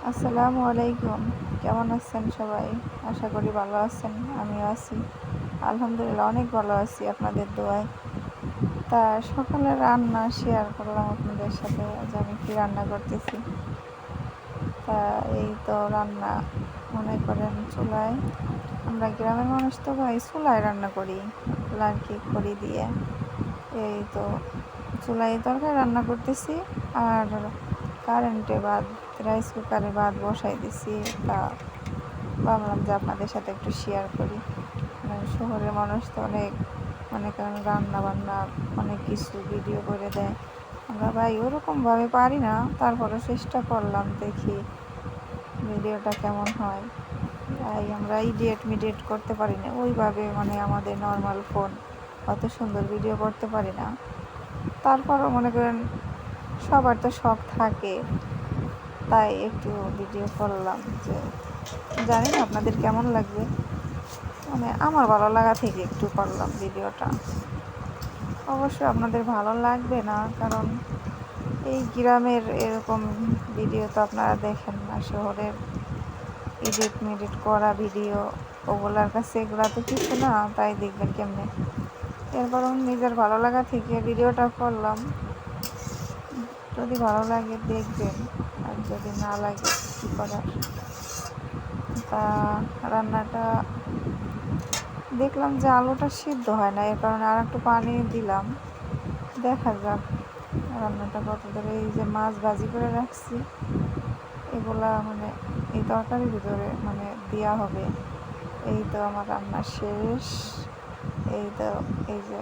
আসসালামু আলাইকুম। কেমন আছেন সবাই? আশা করি ভালো আছেন। আমিও আছি। আলহামদুলিল্লাহ অনেক ভালো আছি আপনাদের দোয়ায়। তা সকালে রান্না শেয়ার করলাম আপনাদের সাথে যে আমি কী রান্না করতেছি। তা এই তো রান্না মনে করেন চুলায়, আমরা গ্রামের মানুষ তো ভাই চুলায় রান্না করি, লার্কি খড়ি দিয়ে। এই তো চুলায় তরকারি রান্না করতেছি, আর কারেন্টে ভাত, রাইস কুকারে ভাত বসাই দিছি। তা ভাবলাম যে আপনাদের সাথে একটু শেয়ার করি। শহরের মানুষ তো অনেক মনে করেন রান্না বান্না অনেক কিছু ভিডিও করে দেয়। আমরা ভাই ওরকমভাবে পারি না, তারপরে চেষ্টা করলাম দেখি ভিডিওটা কেমন হয়। তাই আমরা ইডিয়েট করতে পারি না ওইভাবে, মানে আমাদের নর্মাল ফোন অত সুন্দর ভিডিও করতে পারি না। তারপরও মনে করেন সবার তো শখ থাকে, তাই একটু ভিডিও করলাম। যে জানি না আপনাদের কেমন লাগবে, মানে আমার ভালো লাগা থেকে একটু করলাম ভিডিওটা। অবশ্যই আপনাদের ভালো লাগবে না, কারণ এই গ্রামের এরকম ভিডিও তো আপনারা দেখেন না। শহরের এডিট করা ভিডিও, ওগুলার কাছে এগুলা তো কিছু না, তাই দেখবেন কেমনে। এরপর নিজের ভালো লাগা থেকে ভিডিওটা করলাম। যদি ভালো লাগে দেখবেন, আর যদি না লাগে কী করার। তা রান্নাটা দেখলাম যে আলুটা সিদ্ধ হয় না, এর কারণে আর একটু পানি দিলাম। দেখা যাক রান্নাটা কত দূর। এই যে মাছ ভাজি করে রাখছি, এগুলা মানে এই তরকারির ভিতরে মানে দেওয়া হবে। এই তো আমার রান্না শেষ। এই তো এই যে